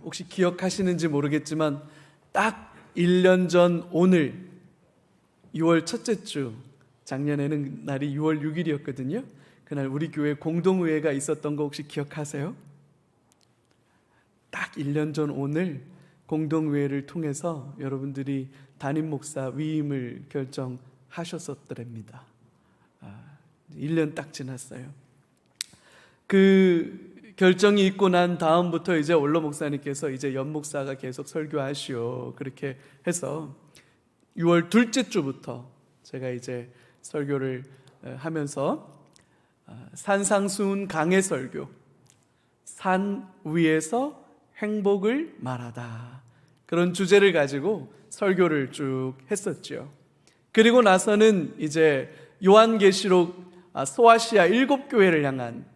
혹시 기억하시는지 모르겠지만 딱 1년 전 오늘 6월 첫째 주, 작년에는 날이 6월 6일이었거든요. 그날 우리 교회 공동의회가 있었던 거 혹시 기억하세요? 딱 1년 전 오늘 공동의회를 통해서 여러분들이 담임 목사 위임을 결정하셨었더랍니다. 1년 딱 지났어요. 그 결정이 있고 난 다음부터 이제 원로 목사님께서 이제 연 목사가 계속 설교하시오 그렇게 해서 6월 둘째 주부터 제가 이제 설교를 하면서 산상수훈 강해 설교, 산 위에서 행복을 말하다, 그런 주제를 가지고 설교를 쭉 했었죠. 그리고 나서는 이제 요한계시록 소아시아 7교회를 향한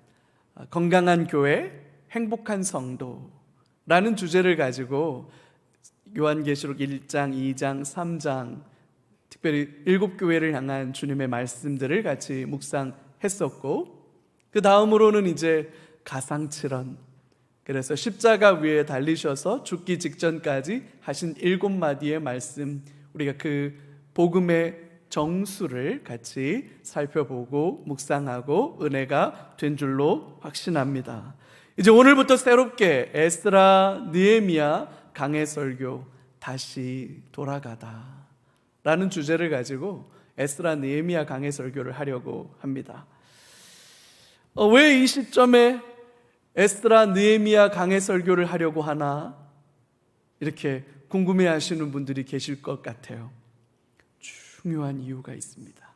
건강한 교회, 행복한 성도라는 주제를 가지고 요한계시록 1장, 2장, 3장 특별히 7교회를 향한 주님의 말씀들을 같이 묵상했었고, 그 다음으로는 이제 가상칠언, 그래서 십자가 위에 달리셔서 죽기 직전까지 하신 7마디의 말씀, 우리가 그 복음의 정수를 같이 살펴보고 묵상하고 은혜가 된 줄로 확신합니다. 이제 오늘부터 새롭게 에스라, 느헤미야 강해 설교 다시 돌아가다 라는 주제를 가지고 에스라, 느헤미야 강해 설교를 하려고 합니다. 왜 이 시점에 에스라, 느헤미야 강해 설교를 하려고 하나 이렇게 궁금해 하시는 분들이 계실 것 같아요. 중요한 이유가 있습니다.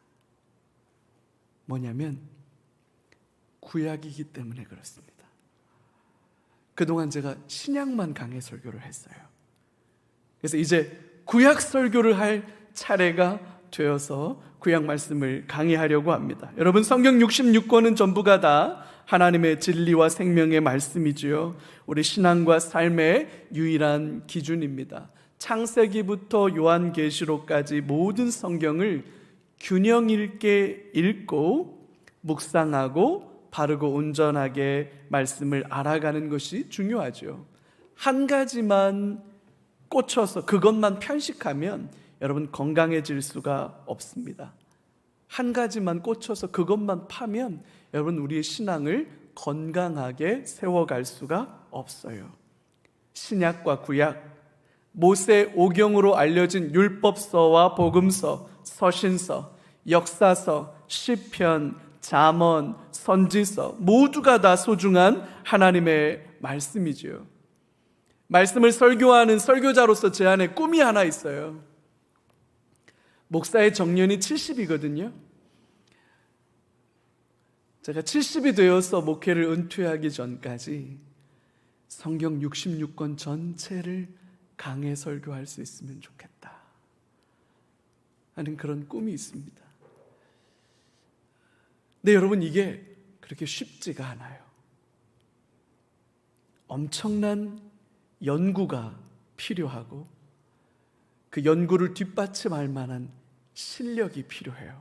뭐냐면 구약이기 때문에 그렇습니다. 그동안 제가 신약만 강해 설교를 했어요. 그래서 이제 구약 설교를 할 차례가 되어서 구약 말씀을 강의하려고 합니다. 여러분, 성경 66권은 전부가 다 하나님의 진리와 생명의 말씀이지요. 우리 신앙과 삶의 유일한 기준입니다. 창세기부터 요한계시록까지 모든 성경을 균형 있게 읽고 묵상하고 바르고 온전하게 말씀을 알아가는 것이 중요하죠. 한 가지만 꽂혀서 그것만 편식하면 여러분 건강해질 수가 없습니다. 한 가지만 꽂혀서 그것만 파면 여러분 우리의 신앙을 건강하게 세워갈 수가 없어요. 신약과 구약, 모세 오경으로 알려진 율법서와 복음서, 서신서, 역사서, 시편, 잠언, 선지서 모두가 다 소중한 하나님의 말씀이지요. 말씀을 설교하는 설교자로서 제 안에 꿈이 하나 있어요. 목사의 정년이 70이거든요. 제가 70이 되어서 목회를 은퇴하기 전까지 성경 66권 전체를 강해 설교할 수 있으면 좋겠다 하는 그런 꿈이 있습니다. 근데 여러분, 이게 그렇게 쉽지가 않아요. 엄청난 연구가 필요하고 그 연구를 뒷받침할 만한 실력이 필요해요.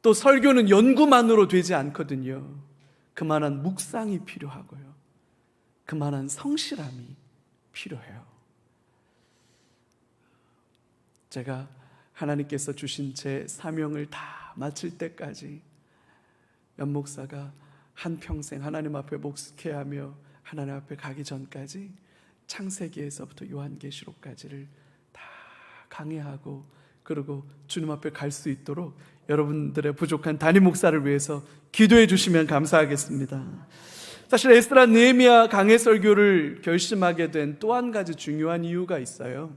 또 설교는 연구만으로 되지 않거든요. 그만한 묵상이 필요하고요, 그만한 성실함이 필요해요. 제가 하나님께서 주신 제 사명을 다 마칠 때까지 연목사가 한평생 하나님 앞에 목숙해하며 하나님 앞에 가기 전까지 창세기에서부터 요한계시록까지를 다 강해하고 그리고 주님 앞에 갈 수 있도록 여러분들의 부족한 담임 목사를 위해서 기도해 주시면 감사하겠습니다. 사실 에스라, 느헤미야 강해 설교를 결심하게 된 또 한 가지 중요한 이유가 있어요.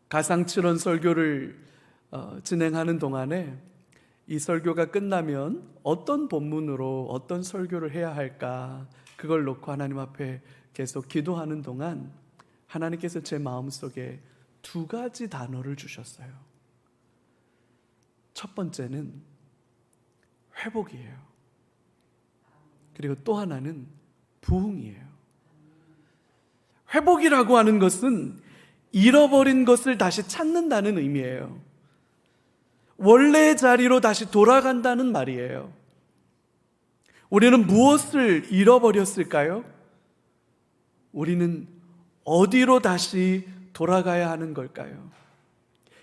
가상칠언 설교를 진행하는 동안에 이 설교가 끝나면 어떤 본문으로 어떤 설교를 해야 할까, 그걸 놓고 하나님 앞에 계속 기도하는 동안 하나님께서 제 마음속에 2가지 단어를 주셨어요. 첫 번째는 회복이에요. 그리고 또 하나는 부흥이에요. 회복이라고 하는 것은 잃어버린 것을 다시 찾는다는 의미예요. 원래의 자리로 다시 돌아간다는 말이에요. 우리는 무엇을 잃어버렸을까요? 우리는 어디로 다시 돌아가야 하는 걸까요?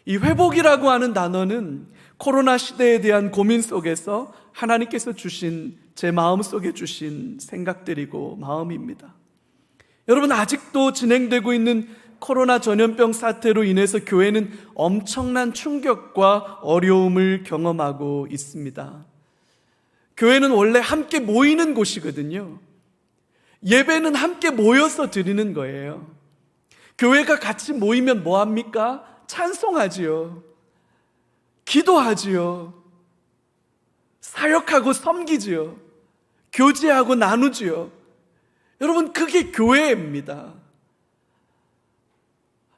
이 회복이라고 하는 단어는 코로나 시대에 대한 고민 속에서 하나님께서 주신, 제 마음속에 주신 생각들이고 마음입니다. 여러분, 아직도 진행되고 있는 코로나 전염병 사태로 인해서 교회는 엄청난 충격과 어려움을 경험하고 있습니다. 교회는 원래 함께 모이는 곳이거든요. 예배는 함께 모여서 드리는 거예요. 교회가 같이 모이면 뭐 합니까? 찬송하지요. 기도하지요. 사역하고 섬기지요. 교제하고 나누지요. 여러분, 그게 교회입니다.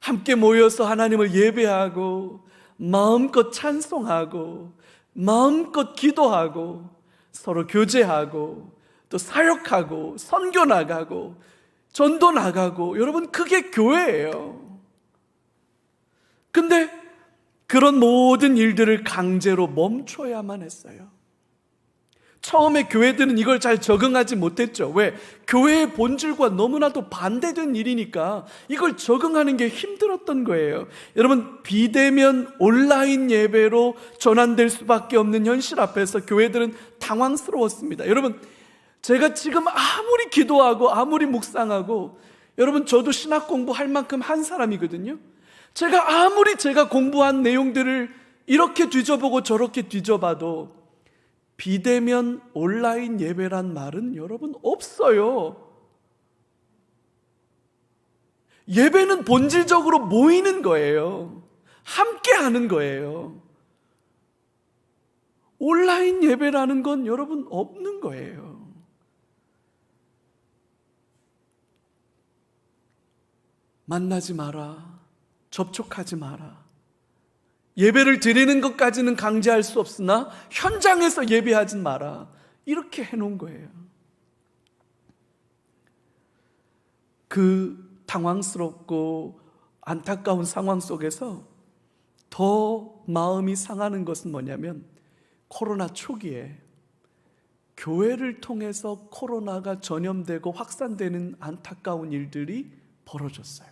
함께 모여서 하나님을 예배하고 마음껏 찬송하고 마음껏 기도하고 서로 교제하고 또 사역하고 선교 나가고 전도 나가고, 여러분, 그게 교회예요. 근데 그런 모든 일들을 강제로 멈춰야만 했어요. 처음에 교회들은 이걸 잘 적응하지 못했죠. 왜? 교회의 본질과 너무나도 반대된 일이니까 이걸 적응하는 게 힘들었던 거예요. 여러분, 비대면 온라인 예배로 전환될 수밖에 없는 현실 앞에서 교회들은 당황스러웠습니다. 여러분, 제가 지금 아무리 기도하고 아무리 묵상하고, 여러분, 저도 신학 공부할 만큼 한 사람이거든요. 제가 공부한 내용들을 이렇게 뒤져보고 저렇게 뒤져봐도 비대면 온라인 예배란 말은 여러분 없어요. 예배는 본질적으로 모이는 거예요. 함께 하는 거예요. 온라인 예배라는 건 여러분 없는 거예요. 만나지 마라. 접촉하지 마라. 예배를 드리는 것까지는 강제할 수 없으나 현장에서 예배하지 마라. 이렇게 해놓은 거예요. 그 당황스럽고 안타까운 상황 속에서 더 마음이 상하는 것은 뭐냐면, 코로나 초기에 교회를 통해서 코로나가 전염되고 확산되는 안타까운 일들이 벌어졌어요.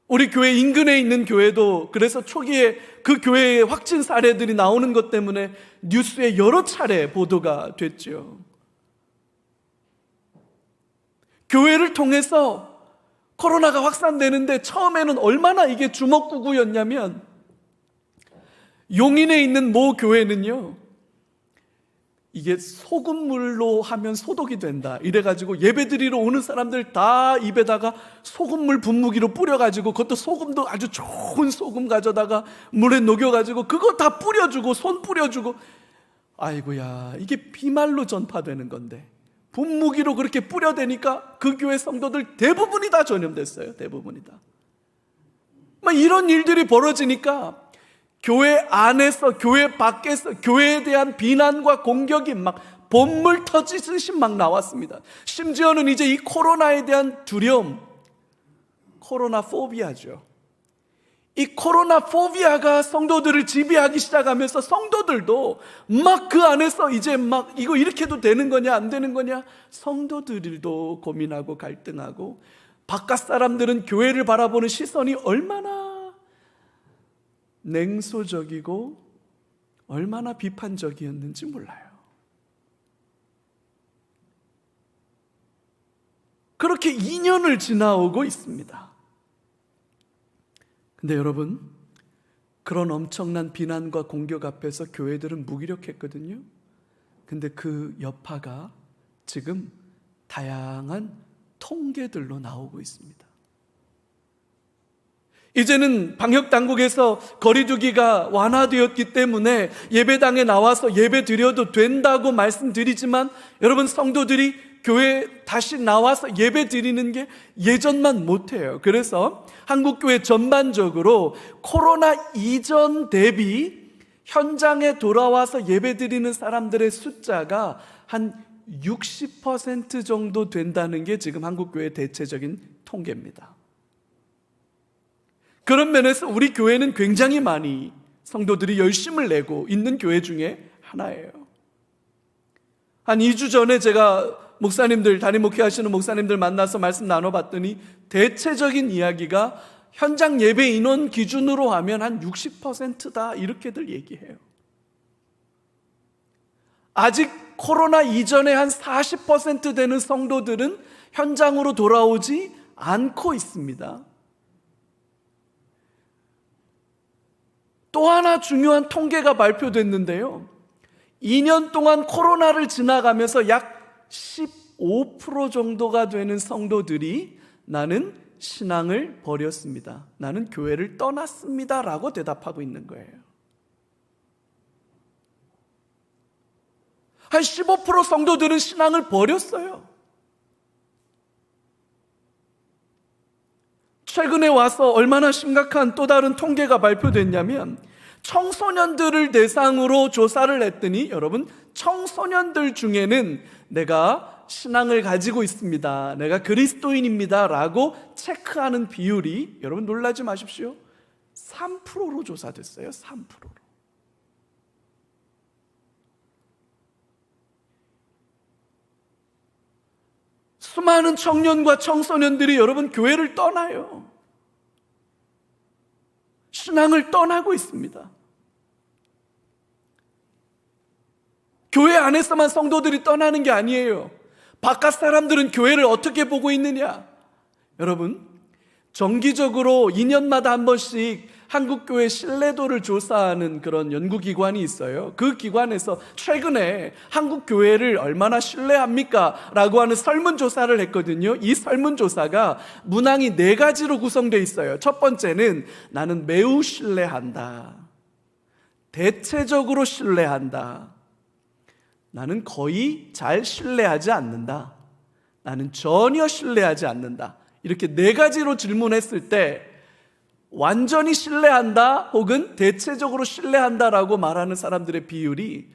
우리 교회 인근에 있는 교회도 그래서 초기에 그 교회의 확진 사례들이 나오는 것 때문에 뉴스에 여러 차례 보도가 됐죠. 교회를 통해서 코로나가 확산되는데 처음에는 얼마나 이게 주먹구구였냐면, 용인에 있는 모 교회는요, 이게 소금물로 하면 소독이 된다 이래가지고 예배드리러 오는 사람들 다 입에다가 소금물 분무기로 뿌려가지고, 그것도 소금도 아주 좋은 소금 가져다가 물에 녹여가지고 그거 다 뿌려주고, 손 뿌려주고, 아이고야, 이게 비말로 전파되는 건데 분무기로 그렇게 뿌려대니까 그 교회 성도들 대부분이 다 전염됐어요. 대부분이 다. 막 이런 일들이 벌어지니까 교회 안에서 교회 밖에서 교회에 대한 비난과 공격이 막 본물 터지듯이 막 나왔습니다. 심지어는 이제 이 코로나에 대한 두려움, 코로나 포비아죠. 이 코로나 포비아가 성도들을 지배하기 시작하면서 성도들도 막 그 안에서 이제 막 이거 이렇게 해도 되는 거냐 안 되는 거냐, 성도들도 고민하고 갈등하고, 바깥 사람들은 교회를 바라보는 시선이 얼마나 냉소적이고 얼마나 비판적이었는지 몰라요. 그렇게 2년을 지나오고 있습니다. 근데 여러분, 그런 엄청난 비난과 공격 앞에서 교회들은 무기력했거든요. 근데 그 여파가 지금 다양한 통계들로 나오고 있습니다. 이제는 방역당국에서 거리두기가 완화되었기 때문에 예배당에 나와서 예배 드려도 된다고 말씀드리지만, 여러분, 성도들이 교회에 다시 나와서 예배 드리는 게 예전만 못해요. 그래서 한국교회 전반적으로 코로나 이전 대비 현장에 돌아와서 예배 드리는 사람들의 숫자가 한 60% 정도 된다는 게 지금 한국교회의 대체적인 통계입니다. 그런 면에서 우리 교회는 굉장히 많이 성도들이 열심을 내고 있는 교회 중에 하나예요. 한 2주 전에 제가 목사님들, 담임 목회하시는 목사님들 만나서 말씀 나눠봤더니 대체적인 이야기가 현장 예배 인원 기준으로 하면 한 60%다 이렇게들 얘기해요. 아직 코로나 이전에 한 40% 되는 성도들은 현장으로 돌아오지 않고 있습니다. 또 하나 중요한 통계가 발표됐는데요, 2년 동안 코로나를 지나가면서 약 15% 정도가 되는 성도들이 나는 신앙을 버렸습니다, 나는 교회를 떠났습니다 라고 대답하고 있는 거예요. 한 15% 성도들은 신앙을 버렸어요. 최근에 와서 얼마나 심각한 또 다른 통계가 발표됐냐면, 청소년들을 대상으로 조사를 했더니 여러분, 청소년들 중에는 내가 신앙을 가지고 있습니다, 내가 그리스도인입니다 라고 체크하는 비율이, 여러분 놀라지 마십시오, 3%로 조사됐어요. 3%로. 수많은 청년과 청소년들이 여러분 교회를 떠나요. 신앙을 떠나고 있습니다. 교회 안에서만 성도들이 떠나는 게 아니에요. 바깥 사람들은 교회를 어떻게 보고 있느냐? 여러분, 정기적으로 2년마다 한 번씩 한국교회 신뢰도를 조사하는 그런 연구기관이 있어요. 그 기관에서 최근에 한국교회를 얼마나 신뢰합니까? 라고 하는 설문조사를 했거든요. 이 설문조사가 문항이 4가지로 구성되어 있어요. 첫 번째는 나는 매우 신뢰한다, 대체적으로 신뢰한다, 나는 거의 잘 신뢰하지 않는다, 나는 전혀 신뢰하지 않는다. 이렇게 4가지로 질문했을 때 완전히 신뢰한다 혹은 대체적으로 신뢰한다라고 말하는 사람들의 비율이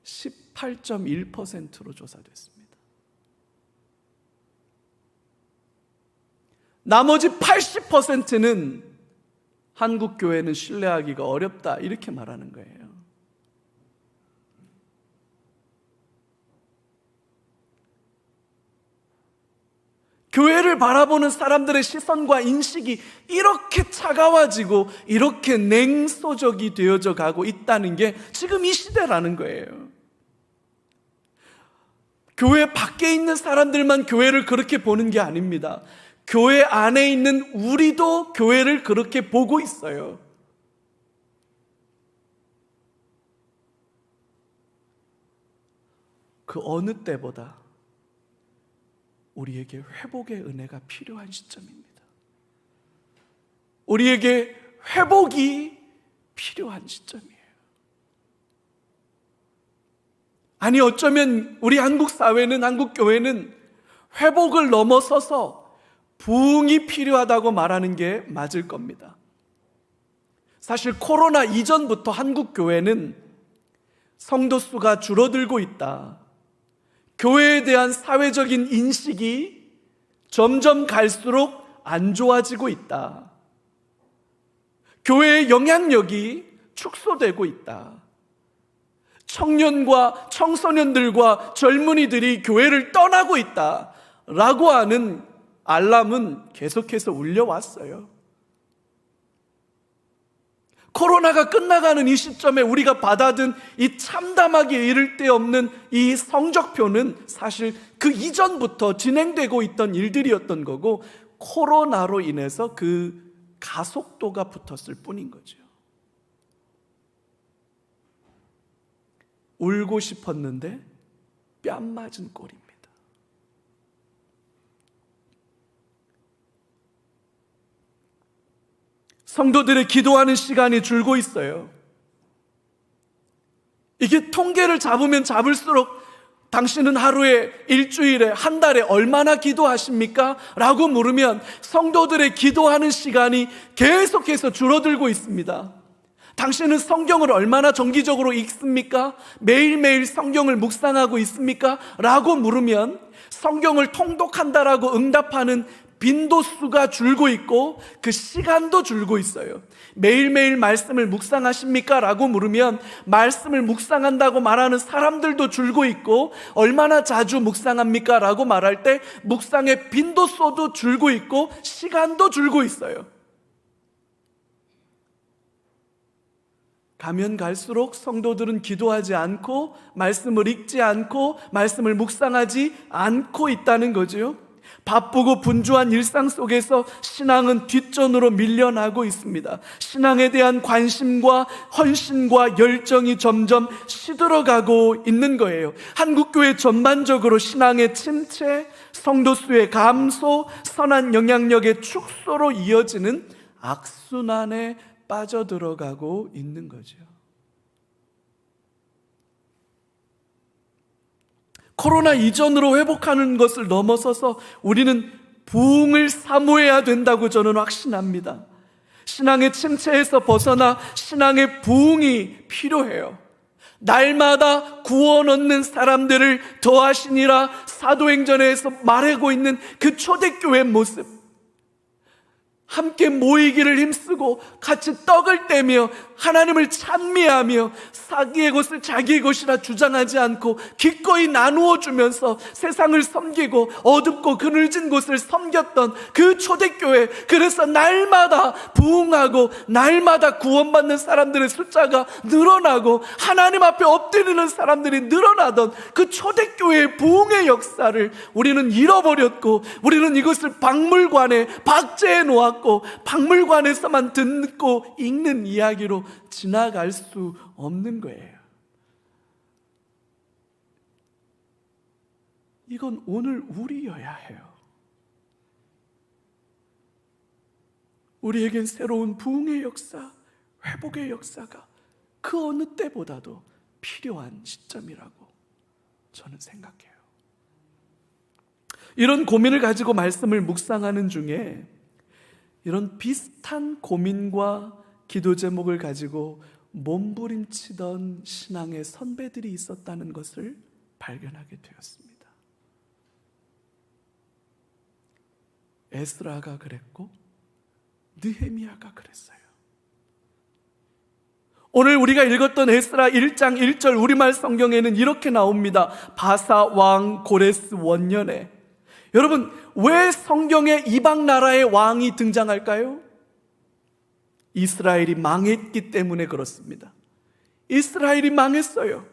18.1%로 조사됐습니다. 나머지 80%는 한국 교회는 신뢰하기가 어렵다 이렇게 말하는 거예요. 교회를 바라보는 사람들의 시선과 인식이 이렇게 차가워지고 이렇게 냉소적이 되어져 가고 있다는 게 지금 이 시대라는 거예요. 교회 밖에 있는 사람들만 교회를 그렇게 보는 게 아닙니다. 교회 안에 있는 우리도 교회를 그렇게 보고 있어요. 그 어느 때보다 우리에게 회복의 은혜가 필요한 시점입니다. 우리에게 회복이 필요한 시점이에요. 아니, 어쩌면 우리 한국 사회는, 한국 교회는 회복을 넘어서서 부흥이 필요하다고 말하는 게 맞을 겁니다. 사실 코로나 이전부터 한국 교회는 성도 수가 줄어들고 있다, 교회에 대한 사회적인 인식이 점점 갈수록 안 좋아지고 있다, 교회의 영향력이 축소되고 있다, 청년과 청소년들과 젊은이들이 교회를 떠나고 있다 라고 하는 알람은 계속해서 울려왔어요. 코로나가 끝나가는 이 시점에 우리가 받아든 이 참담하게 이를 데 없는 이 성적표는 사실 그 이전부터 진행되고 있던 일들이었던 거고, 코로나로 인해서 그 가속도가 붙었을 뿐인 거죠. 울고 싶었는데 뺨 맞은 꼴입니다. 성도들의 기도하는 시간이 줄고 있어요. 이게 통계를 잡으면 잡을수록 당신은 하루에, 일주일에, 한 달에 얼마나 기도하십니까? 라고 물으면 성도들의 기도하는 시간이 계속해서 줄어들고 있습니다. 당신은 성경을 얼마나 정기적으로 읽습니까? 매일매일 성경을 묵상하고 있습니까? 라고 물으면 성경을 통독한다라고 응답하는 빈도수가 줄고 있고 그 시간도 줄고 있어요. 매일매일 말씀을 묵상하십니까? 라고 물으면 말씀을 묵상한다고 말하는 사람들도 줄고 있고, 얼마나 자주 묵상합니까? 라고 말할 때 묵상의 빈도수도 줄고 있고 시간도 줄고 있어요. 가면 갈수록 성도들은 기도하지 않고 말씀을 읽지 않고 말씀을 묵상하지 않고 있다는 거죠. 바쁘고 분주한 일상 속에서 신앙은 뒷전으로 밀려나고 있습니다. 신앙에 대한 관심과 헌신과 열정이 점점 시들어가고 있는 거예요. 한국교회 전반적으로 신앙의 침체, 성도 수의 감소, 선한 영향력의 축소로 이어지는 악순환에 빠져들어가고 있는 거죠. 코로나 이전으로 회복하는 것을 넘어서서 우리는 부흥을 사모해야 된다고 저는 확신합니다. 신앙의 침체에서 벗어나 신앙의 부흥이 필요해요. 날마다 구원 얻는 사람들을 더하시니라 사도행전에서 말하고 있는 그 초대교회 모습, 함께 모이기를 힘쓰고 같이 떡을 떼며 하나님을 찬미하며 자기의 것을 자기의 것이라 주장하지 않고 기꺼이 나누어 주면서 세상을 섬기고 어둡고 그늘진 곳을 섬겼던 그 초대교회, 그래서 날마다 부흥하고 날마다 구원받는 사람들의 숫자가 늘어나고 하나님 앞에 엎드리는 사람들이 늘어나던 그 초대교회의 부흥의 역사를 우리는 잃어버렸고, 우리는 이것을 박물관에 박제해 놓았고 박물관에서만 듣고 읽는 이야기로 지나갈 수 없는 거예요. 이건 오늘 우리여야 해요. 우리에겐 새로운 부흥의 역사, 회복의 역사가 그 어느 때보다도 필요한 시점이라고 저는 생각해요. 이런 고민을 가지고 말씀을 묵상하는 중에 이런 비슷한 고민과 기도 제목을 가지고 몸부림치던 신앙의 선배들이 있었다는 것을 발견하게 되었습니다. 에스라가 그랬고 느헤미야가 그랬어요. 오늘 우리가 읽었던 에스라 1장 1절 우리말 성경에는 이렇게 나옵니다. 바사 왕 고레스 원년에. 여러분, 왜 성경에 이방 나라의 왕이 등장할까요? 이스라엘이 망했기 때문에 그렇습니다. 이스라엘이 망했어요.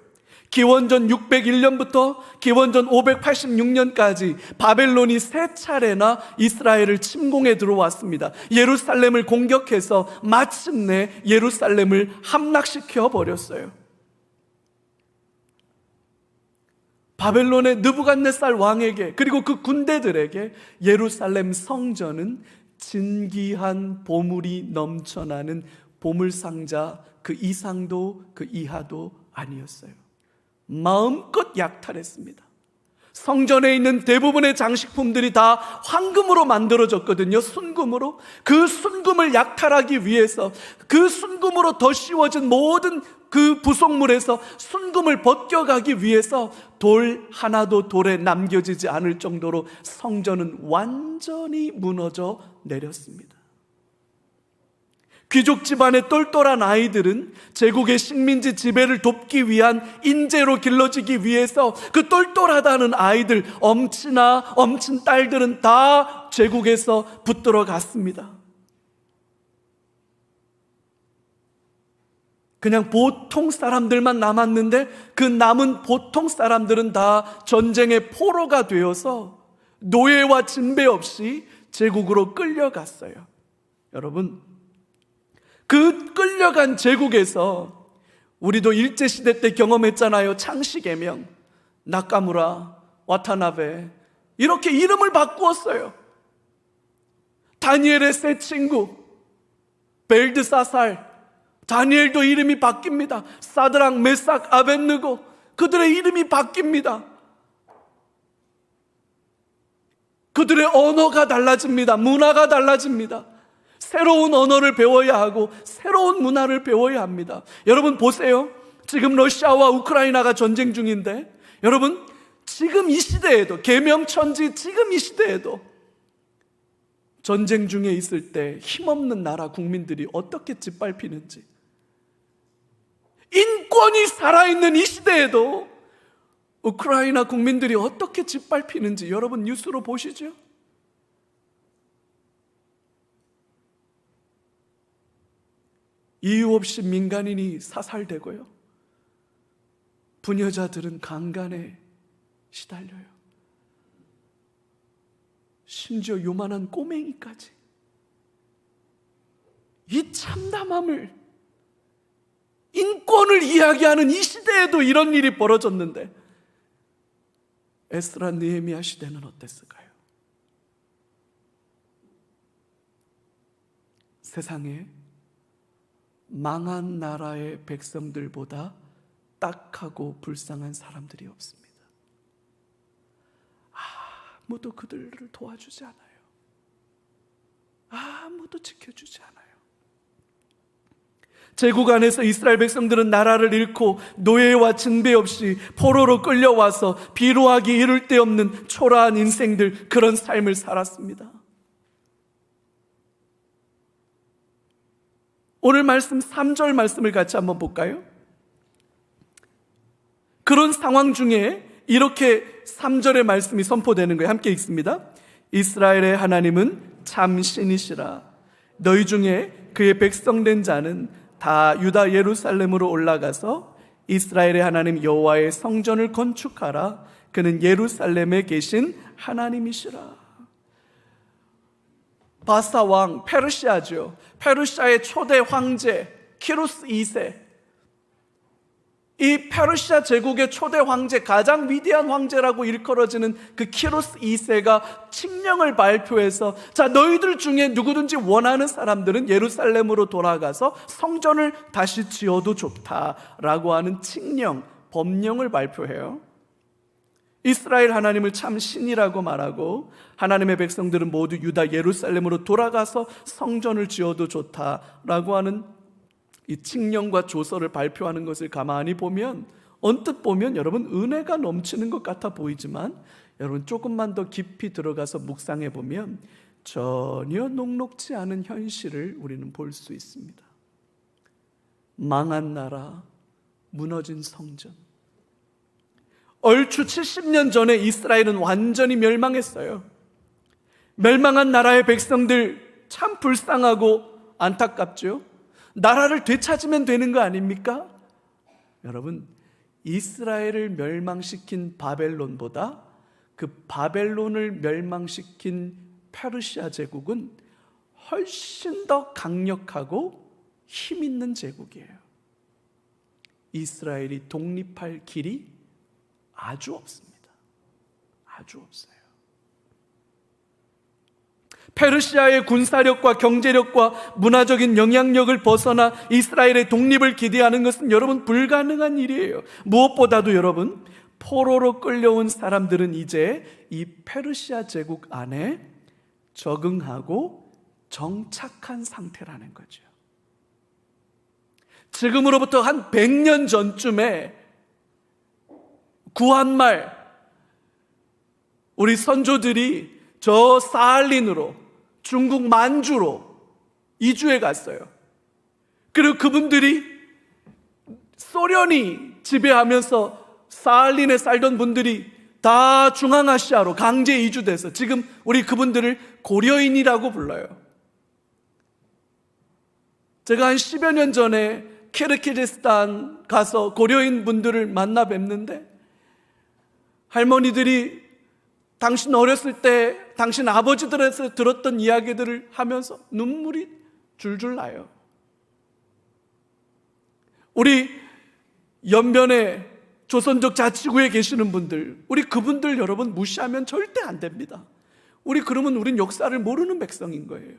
기원전 601년부터 기원전 586년까지 바벨론이 세 차례나 이스라엘을 침공해 들어왔습니다. 예루살렘을 공격해서 마침내 예루살렘을 함락시켜 버렸어요. 바벨론의 느부갓네살 왕에게, 그리고 그 군대들에게 예루살렘 성전은 진귀한 보물이 넘쳐나는 보물상자 그 이상도 그 이하도 아니었어요. 마음껏 약탈했습니다. 성전에 있는 대부분의 장식품들이 다 황금으로 만들어졌거든요. 순금으로. 그 순금을 약탈하기 위해서, 그 순금으로 더 씌워진 모든 그 부속물에서 순금을 벗겨가기 위해서 돌 하나도 돌에 남겨지지 않을 정도로 성전은 완전히 무너져 내렸습니다. 귀족 집안의 똘똘한 아이들은 제국의 식민지 지배를 돕기 위한 인재로 길러지기 위해서 그 똘똘하다는 아이들, 엄친아, 엄친 딸들은 다 제국에서 붙들어 갔습니다. 그냥 보통 사람들만 남았는데 그 남은 보통 사람들은 다 전쟁의 포로가 되어서 노예와 징배 없이 제국으로 끌려갔어요. 여러분, 그 끌려간 제국에서 우리도 일제시대 때 경험했잖아요. 창씨개명, 나카무라, 와타나베, 이렇게 이름을 바꾸었어요. 다니엘의 새 친구 벨드사살, 다니엘도 이름이 바뀝니다. 사드락, 메삭, 아벳느고, 그들의 이름이 바뀝니다. 그들의 언어가 달라집니다. 문화가 달라집니다. 새로운 언어를 배워야 하고 새로운 문화를 배워야 합니다. 여러분 보세요. 지금 러시아와 우크라이나가 전쟁 중인데, 여러분 지금 이 시대에도, 계명천지 지금 이 시대에도 전쟁 중에 있을 때 힘없는 나라 국민들이 어떻게 짓밟히는지, 인권이 살아있는 이 시대에도 우크라이나 국민들이 어떻게 짓밟히는지 여러분 뉴스로 보시죠. 이유 없이 민간인이 사살되고요, 부녀자들은 강간에 시달려요. 심지어 요만한 꼬맹이까지. 이 참담함을, 인권을 이야기하는 이 시대에도 이런 일이 벌어졌는데 에스라 느헤미야 시대는 어땠을까요? 세상에 망한 나라의 백성들보다 딱하고 불쌍한 사람들이 없습니다. 아무도 그들을 도와주지 않아요. 아무도 지켜주지 않아요. 제국 안에서 이스라엘 백성들은 나라를 잃고 노예와 징배 없이 포로로 끌려와서 비루하기 이를 데 없는 초라한 인생들, 그런 삶을 살았습니다. 오늘 말씀 3절 말씀을 같이 한번 볼까요? 그런 상황 중에 이렇게 3절의 말씀이 선포되는 거예요. 함께 읽습니다. 이스라엘의 하나님은 참 신이시라. 너희 중에 그의 백성된 자는 다 유다 예루살렘으로 올라가서 이스라엘의 하나님 여호와의 성전을 건축하라. 그는 예루살렘에 계신 하나님이시라. 바사 왕, 페르시아죠. 페르시아의 초대 황제 키루스 2세, 이 페르시아 제국의 초대 황제, 가장 위대한 황제라고 일컬어지는 그 키루스 2세가 칙령을 발표해서, 자, 너희들 중에 누구든지 원하는 사람들은 예루살렘으로 돌아가서 성전을 다시 지어도 좋다라고 하는 칙령, 법령을 발표해요. 이스라엘 하나님을 참 신이라고 말하고 하나님의 백성들은 모두 유다 예루살렘으로 돌아가서 성전을 지어도 좋다라고 하는 이 칙령과 조서를 발표하는 것을 가만히 보면, 언뜻 보면 여러분 은혜가 넘치는 것 같아 보이지만, 여러분 조금만 더 깊이 들어가서 묵상해 보면 전혀 녹록지 않은 현실을 우리는 볼 수 있습니다. 망한 나라, 무너진 성전. 얼추 70년 전에 이스라엘은 완전히 멸망했어요. 멸망한 나라의 백성들 참 불쌍하고 안타깝죠. 나라를 되찾으면 되는 거 아닙니까? 여러분, 이스라엘을 멸망시킨 바벨론보다 그 바벨론을 멸망시킨 페르시아 제국은 훨씬 더 강력하고 힘 있는 제국이에요. 이스라엘이 독립할 길이 아주 없습니다. 아주 없어요. 페르시아의 군사력과 경제력과 문화적인 영향력을 벗어나 이스라엘의 독립을 기대하는 것은 여러분 불가능한 일이에요. 무엇보다도 여러분, 포로로 끌려온 사람들은 이제 이 페르시아 제국 안에 적응하고 정착한 상태라는 거죠. 지금으로부터 한 100년 전쯤에 구한말 우리 선조들이 저 사할린으로, 중국 만주로 이주해 갔어요. 그리고 그분들이 소련이 지배하면서 사할린에 살던 분들이 다 중앙아시아로 강제 이주돼서 지금 우리 그분들을 고려인이라고 불러요. 제가 한 10여 년 전에 키르기즈스탄 가서 고려인 분들을 만나 뵙는데, 할머니들이 당신 어렸을 때 당신 아버지들에서 들었던 이야기들을 하면서 눈물이 줄줄 나요. 우리 연변에 조선족 자치구에 계시는 분들, 우리 그분들 여러분 무시하면 절대 안 됩니다. 우리 그러면 우린 역사를 모르는 백성인 거예요.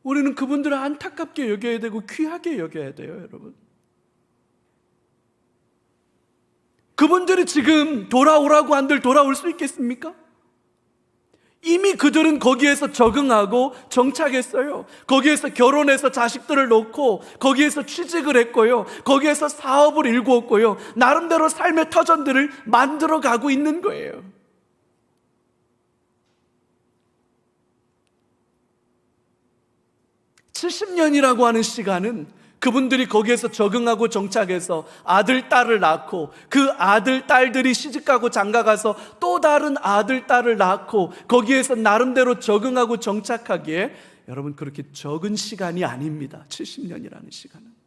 우리는 그분들을 안타깝게 여겨야 되고 귀하게 여겨야 돼요, 여러분. 그분들이 지금 돌아오라고 한들 돌아올 수 있겠습니까? 이미 그들은 거기에서 적응하고 정착했어요. 거기에서 결혼해서 자식들을 놓고 거기에서 취직을 했고요, 거기에서 사업을 일구었고요, 나름대로 삶의 터전들을 만들어 가고 있는 거예요. 70년이라고 하는 시간은 그분들이 거기에서 적응하고 정착해서 아들, 딸을 낳고 그 아들, 딸들이 시집가고 장가가서 또 다른 아들, 딸을 낳고 거기에서 나름대로 적응하고 정착하기에 여러분 그렇게 적은 시간이 아닙니다. 70년이라는 시간은.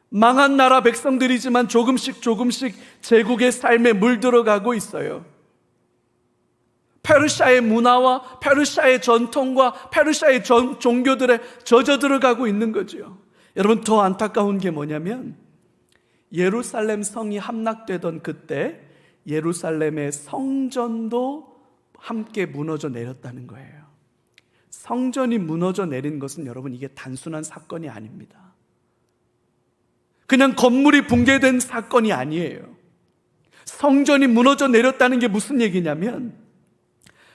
망한 나라 백성들이지만 조금씩 제국의 삶에 물들어가고 있어요. 페르시아의 문화와 페르시아의 전통과 페르시아의 종교들에 젖어 들어가고 있는 거죠. 여러분 더 안타까운 게 뭐냐면 예루살렘 성이 함락되던 그때 예루살렘의 성전도 함께 무너져 내렸다는 거예요. 성전이 무너져 내린 것은 여러분 이게 단순한 사건이 아닙니다. 그냥 건물이 붕괴된 사건이 아니에요. 성전이 무너져 내렸다는 게 무슨 얘기냐면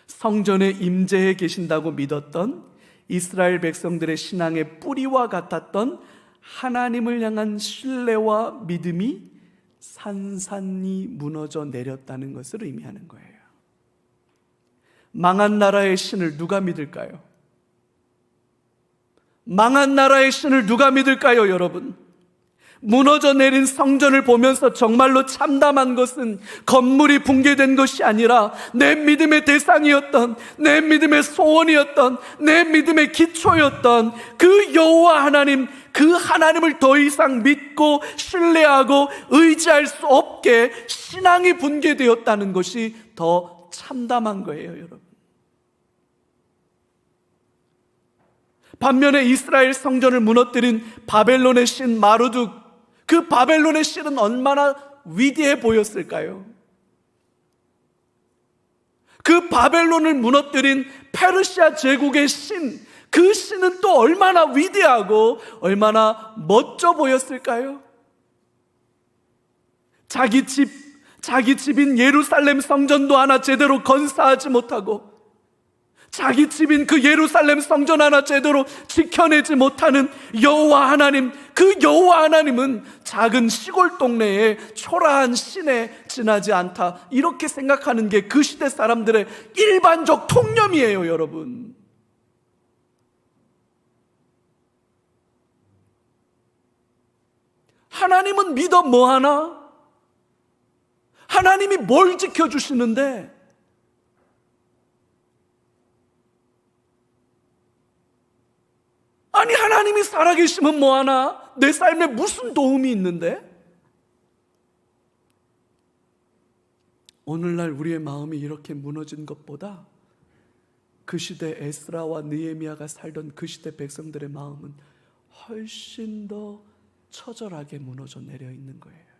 성전에 임재해 계신다고 믿었던 이스라엘 백성들의 신앙의 뿌리와 같았던 하나님을 향한 신뢰와 믿음이 산산이 무너져 내렸다는 것을 의미하는 거예요. 망한 나라의 신을 누가 믿을까요? 망한 나라의 신을 누가 믿을까요, 여러분? 무너져 내린 성전을 보면서 정말로 참담한 것은 건물이 붕괴된 것이 아니라 내 믿음의 대상이었던, 내 믿음의 소원이었던, 내 믿음의 기초였던 그 여호와 하나님, 그 하나님을 더 이상 믿고 신뢰하고 의지할 수 없게 신앙이 붕괴되었다는 것이 더 참담한 거예요, 여러분. 반면에 이스라엘 성전을 무너뜨린 바벨론의 신 마르둑, 그 바벨론의 신은 얼마나 위대해 보였을까요? 그 바벨론을 무너뜨린 페르시아 제국의 신, 그 신은 또 얼마나 위대하고 얼마나 멋져 보였을까요? 자기 집인 예루살렘 성전도 하나 제대로 건사하지 못하고 자기 집인 그 예루살렘 성전 하나 제대로 지켜내지 못하는 여호와 하나님, 그 여호와 하나님은 작은 시골 동네에 초라한 신에 지나지 않다, 이렇게 생각하는 게 그 시대 사람들의 일반적 통념이에요, 여러분. 하나님은 믿어 뭐하나? 하나님이 뭘 지켜주시는데? 아니 하나님이 살아계시면 뭐하나? 내 삶에 무슨 도움이 있는데? 오늘날 우리의 마음이 이렇게 무너진 것보다 그 시대 에스라와 느헤미야가 살던 그 시대 백성들의 마음은 훨씬 더 처절하게 무너져 내려 있는 거예요.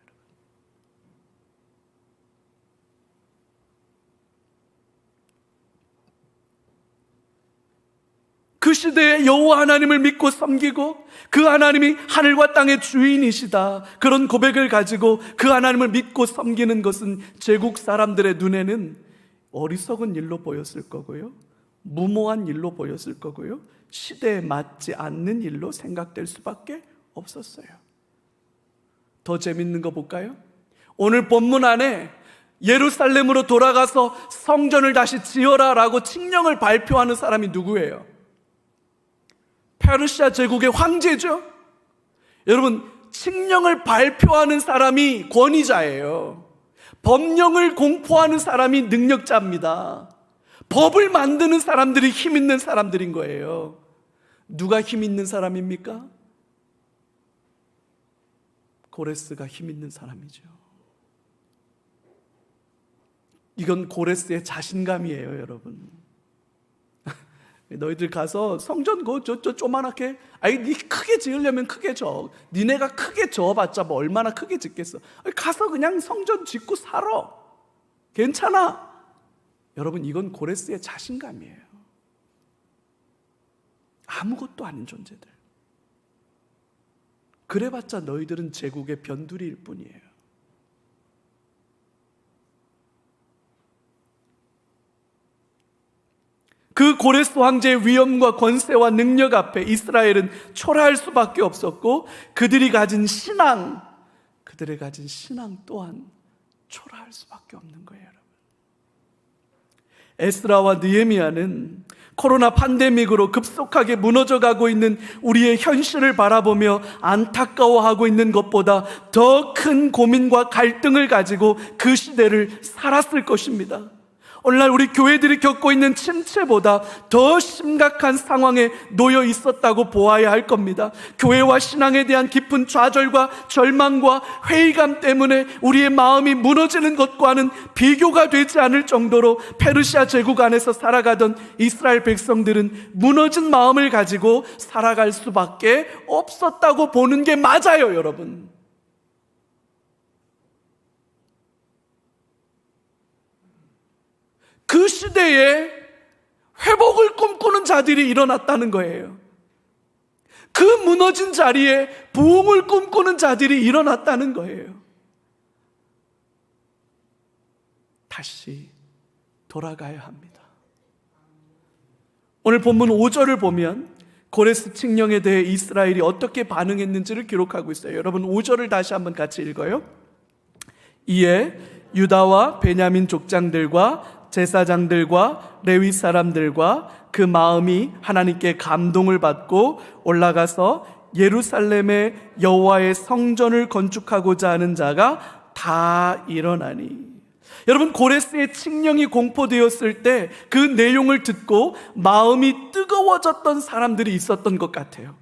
그 시대에 여호와 하나님을 믿고 섬기고 그 하나님이 하늘과 땅의 주인이시다, 그런 고백을 가지고 그 하나님을 믿고 섬기는 것은 제국 사람들의 눈에는 어리석은 일로 보였을 거고요, 무모한 일로 보였을 거고요, 시대에 맞지 않는 일로 생각될 수밖에 없었어요. 더 재밌는 거 볼까요? 오늘 본문 안에 예루살렘으로 돌아가서 성전을 다시 지어라 라고 칙령을 발표하는 사람이 누구예요? 페르시아 제국의 황제죠. 여러분, 칙령을 발표하는 사람이 권위자예요. 법령을 공포하는 사람이 능력자입니다. 법을 만드는 사람들이 힘 있는 사람들인 거예요. 누가 힘 있는 사람입니까? 고레스가 힘 있는 사람이죠. 이건 고레스의 자신감이에요, 여러분. 너희들 가서 성전 저 조만하게, 아니 니 크게 지으려면 크게 져, 니네가 크게 지어봤자 뭐 얼마나 크게 짓겠어. 가서 그냥 성전 짓고 살아, 괜찮아. 여러분, 이건 고레스의 자신감이에요. 아무것도 아닌 존재들. 그래봤자 너희들은 제국의 변두리일 뿐이에요. 그 고레스 황제의 위엄과 권세와 능력 앞에 이스라엘은 초라할 수밖에 없었고, 그들이 가진 신앙 또한 초라할 수밖에 없는 거예요, 여러분. 에스라와 느헤미야는 코로나 팬데믹으로 급속하게 무너져가고 있는 우리의 현실을 바라보며 안타까워하고 있는 것보다 더 큰 고민과 갈등을 가지고 그 시대를 살았을 것입니다. 오늘날 우리 교회들이 겪고 있는 침체보다 더 심각한 상황에 놓여 있었다고 보아야 할 겁니다. 교회와 신앙에 대한 깊은 좌절과 절망과 회의감 때문에 우리의 마음이 무너지는 것과는 비교가 되지 않을 정도로 페르시아 제국 안에서 살아가던 이스라엘 백성들은 무너진 마음을 가지고 살아갈 수밖에 없었다고 보는 게 맞아요, 여러분. 그 시대에 회복을 꿈꾸는 자들이 일어났다는 거예요. 그 무너진 자리에 부흥을 꿈꾸는 자들이 일어났다는 거예요. 다시 돌아가야 합니다. 오늘 본문 5절을 보면 고레스 칙령에 대해 이스라엘이 어떻게 반응했는지를 기록하고 있어요. 여러분 5절을 다시 한번 같이 읽어요. 이에 유다와 베냐민 족장들과 제사장들과 레위 사람들과 그 마음이 하나님께 감동을 받고 올라가서 예루살렘의 여호와의 성전을 건축하고자 하는 자가 다 일어나니. 여러분, 고레스의 칙령이 공포되었을 때 그 내용을 듣고 마음이 뜨거워졌던 사람들이 있었던 것 같아요.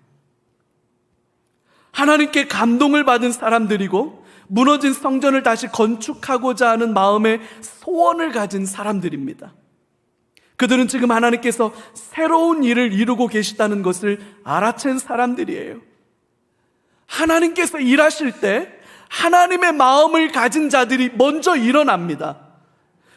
하나님께 감동을 받은 사람들이고 무너진 성전을 다시 건축하고자 하는 마음의 소원을 가진 사람들입니다. 그들은 지금 하나님께서 새로운 일을 이루고 계시다는 것을 알아챈 사람들이에요. 하나님께서 일하실 때 하나님의 마음을 가진 자들이 먼저 일어납니다.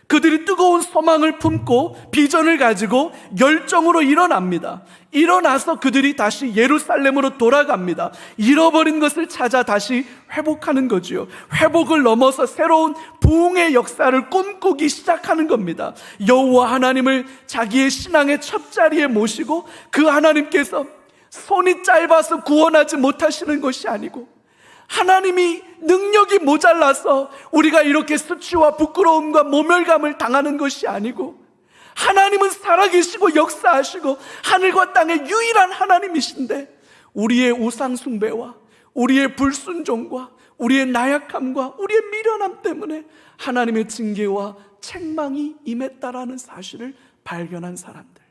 그들이 뜨거운 소망을 품고 비전을 가지고 열정으로 일어납니다. 일어나서 그들이 다시 예루살렘으로 돌아갑니다. 잃어버린 것을 찾아 다시 회복하는 거지요. 회복을 넘어서 새로운 부흥의 역사를 꿈꾸기 시작하는 겁니다. 여호와 하나님을 자기의 신앙의 첫 자리에 모시고 그 하나님께서 손이 짧아서 구원하지 못하시는 것이 아니고 하나님이 능력이 모자라서 우리가 이렇게 수치와 부끄러움과 모멸감을 당하는 것이 아니고 하나님은 살아계시고 역사하시고 하늘과 땅의 유일한 하나님이신데 우리의 우상 숭배와 우리의 불순종과 우리의 나약함과 우리의 미련함 때문에 하나님의 징계와 책망이 임했다라는 사실을 발견한 사람들.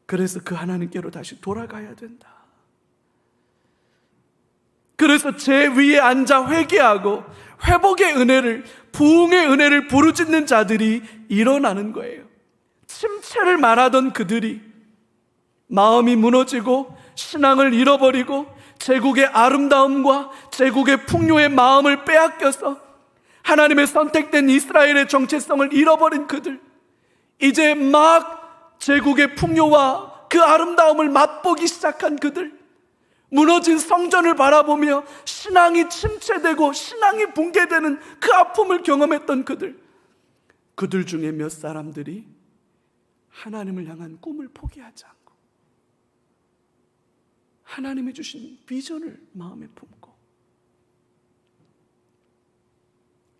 그래서 그 하나님께로 다시 돌아가야 된다. 그래서 제 위에 앉아 회개하고 회복의 은혜를, 부흥의 은혜를 부르짖는 자들이 일어나는 거예요. 침체를 말하던 그들이 마음이 무너지고 신앙을 잃어버리고 제국의 아름다움과 제국의 풍요의 마음을 빼앗겨서 하나님의 선택된 이스라엘의 정체성을 잃어버린 그들, 이제 막 제국의 풍요와 그 아름다움을 맛보기 시작한 그들, 무너진 성전을 바라보며 신앙이 침체되고 신앙이 붕괴되는 그 아픔을 경험했던 그들 중에 몇 사람들이 하나님을 향한 꿈을 포기하지 않고 하나님이 주신 비전을 마음에 품고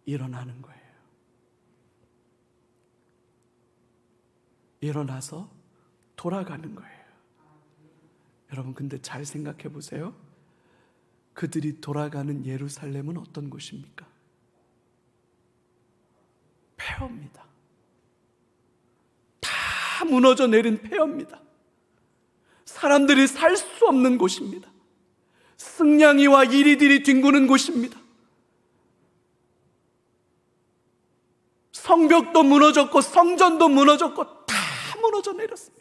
일어나는 거예요. 일어나서 돌아가는 거예요. 여러분, 근데 잘 생각해 보세요. 그들이 돌아가는 예루살렘은 어떤 곳입니까? 폐허입니다. 다 무너져 내린 폐허입니다. 사람들이 살 수 없는 곳입니다. 승냥이와 이리들이 뒹구는 곳입니다. 성벽도 무너졌고 성전도 무너졌고 다 무너져 내렸습니다.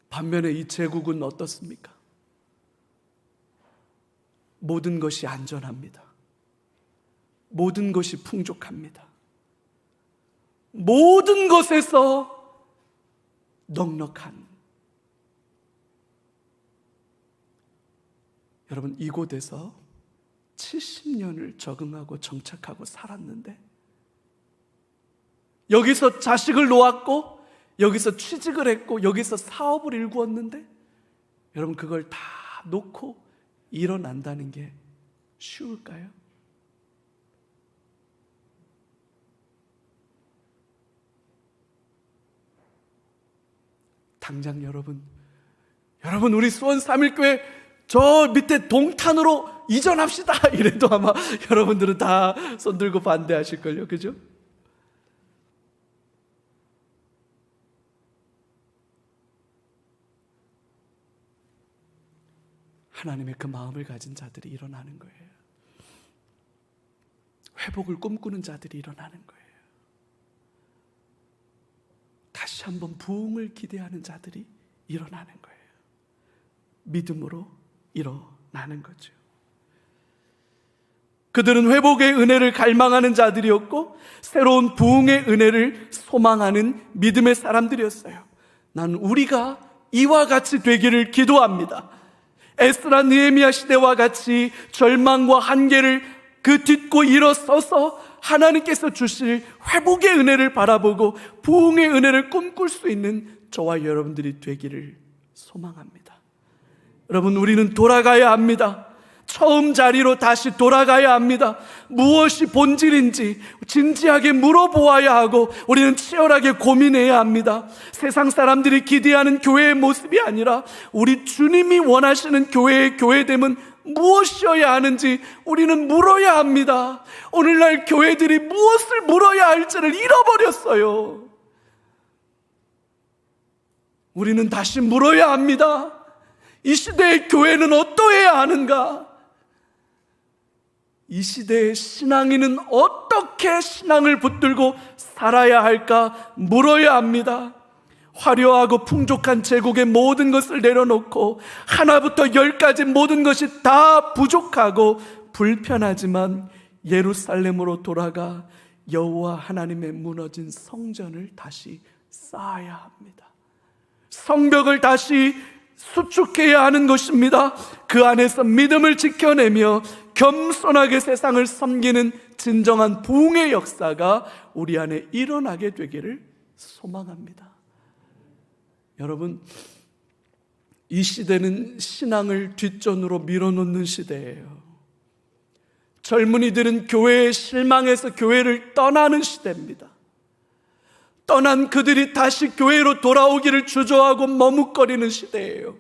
반면에 이 제국은 어떻습니까? 모든 것이 안전합니다. 모든 것이 풍족합니다. 모든 것에서 넉넉한, 여러분, 이곳에서 70년을 적응하고 정착하고 살았는데 여기서 자식을 놓았고 여기서 취직을 했고 여기서 사업을 일구었는데 여러분, 그걸 다 놓고 일어난다는 게 쉬울까요? 당장 여러분 우리 수원 3일교회 저 밑에 동탄으로 이전합시다 이래도 아마 여러분들은 다 손들고 반대하실걸요. 그죠? 하나님의 그 마음을 가진 자들이 일어나는 거예요. 회복을 꿈꾸는 자들이 일어나는 거예요. 다시 한번 부흥을 기대하는 자들이 일어나는 거예요. 믿음으로 일어나는 거죠. 그들은 회복의 은혜를 갈망하는 자들이었고 새로운 부흥의 은혜를 소망하는 믿음의 사람들이었어요. 나는 우리가 이와 같이 되기를 기도합니다. 에스라 느헤미야 시대와 같이 절망과 한계를 그 딛고 일어서서 하나님께서 주실 회복의 은혜를 바라보고 부흥의 은혜를 꿈꿀 수 있는 저와 여러분들이 되기를 소망합니다. 여러분, 우리는 돌아가야 합니다. 처음 자리로 다시 돌아가야 합니다. 무엇이 본질인지 진지하게 물어보아야 하고 우리는 치열하게 고민해야 합니다. 세상 사람들이 기대하는 교회의 모습이 아니라 우리 주님이 원하시는 교회의 교회됨은 무엇이어야 하는지 우리는 물어야 합니다. 오늘날 교회들이 무엇을 물어야 할지를 잃어버렸어요. 우리는 다시 물어야 합니다. 이 시대의 교회는 어떠해야 하는가? 이 시대의 신앙인은 어떻게 신앙을 붙들고 살아야 할까 물어야 합니다. 화려하고 풍족한 제국의 모든 것을 내려놓고 하나부터 10까지 모든 것이 다 부족하고 불편하지만 예루살렘으로 돌아가 여호와 하나님의 무너진 성전을 다시 쌓아야 합니다. 성벽을 다시 수축해야 하는 것입니다. 그 안에서 믿음을 지켜내며 겸손하게 세상을 섬기는 진정한 부흥의 역사가 우리 안에 일어나게 되기를 소망합니다. 여러분, 이 시대는 신앙을 뒷전으로 밀어놓는 시대예요. 젊은이들은 교회에 실망해서 교회를 떠나는 시대입니다. 떠난 그들이 다시 교회로 돌아오기를 주저하고 머뭇거리는 시대예요.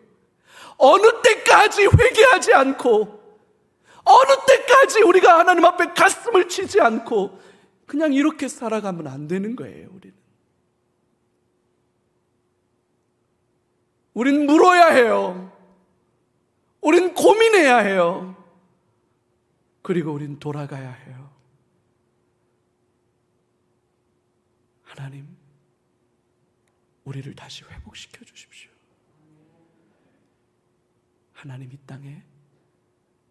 어느 때까지 회개하지 않고 어느 때까지 우리가 하나님 앞에 가슴을 치지 않고 그냥 이렇게 살아가면 안 되는 거예요. 우린 물어야 해요. 우린 고민해야 해요. 그리고 우린 돌아가야 해요. 하나님, 우리를 다시 회복시켜 주십시오. 하나님, 이 땅에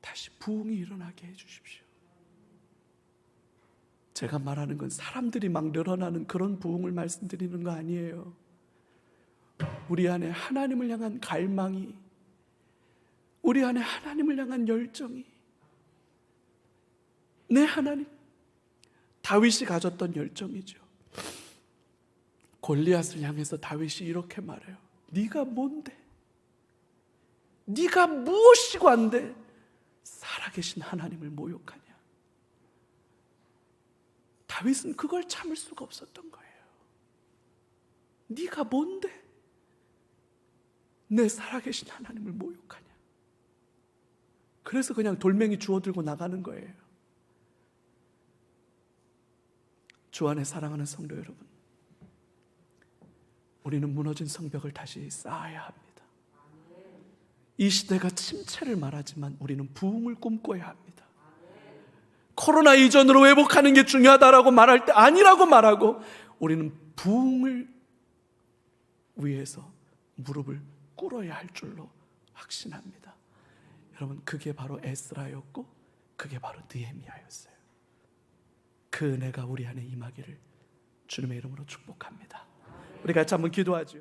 다시 부흥이 일어나게 해 주십시오. 제가 말하는 건 사람들이 막 늘어나는 그런 부흥을 말씀드리는 거 아니에요. 우리 안에 하나님을 향한 갈망이, 우리 안에 하나님을 향한 열정이, 내 하나님, 다윗이 가졌던 열정이죠. 골리앗을 향해서 다윗이 이렇게 말해요. 네가 뭔데? 네가 무엇이고 한데 살아계신 하나님을 모욕하냐? 다윗은 그걸 참을 수가 없었던 거예요. 네가 뭔데 내 살아계신 하나님을 모욕하냐? 그래서 그냥 돌멩이 주워들고 나가는 거예요. 주 안에 사랑하는 성도 여러분, 우리는 무너진 성벽을 다시 쌓아야 합니다. 이 시대가 침체를 말하지만 우리는 부흥을 꿈꿔야 합니다. 코로나 이전으로 회복하는 게 중요하다라고 말할 때 아니라고 말하고 우리는 부흥을 위해서 무릎을 꿇어야 할 줄로 확신합니다. 여러분, 그게 바로 에스라였고 그게 바로 느헤미야였어요. 그 은혜가 우리 안에 임하기를 주님의 이름으로 축복합니다. 우리 같이 한번 기도하죠.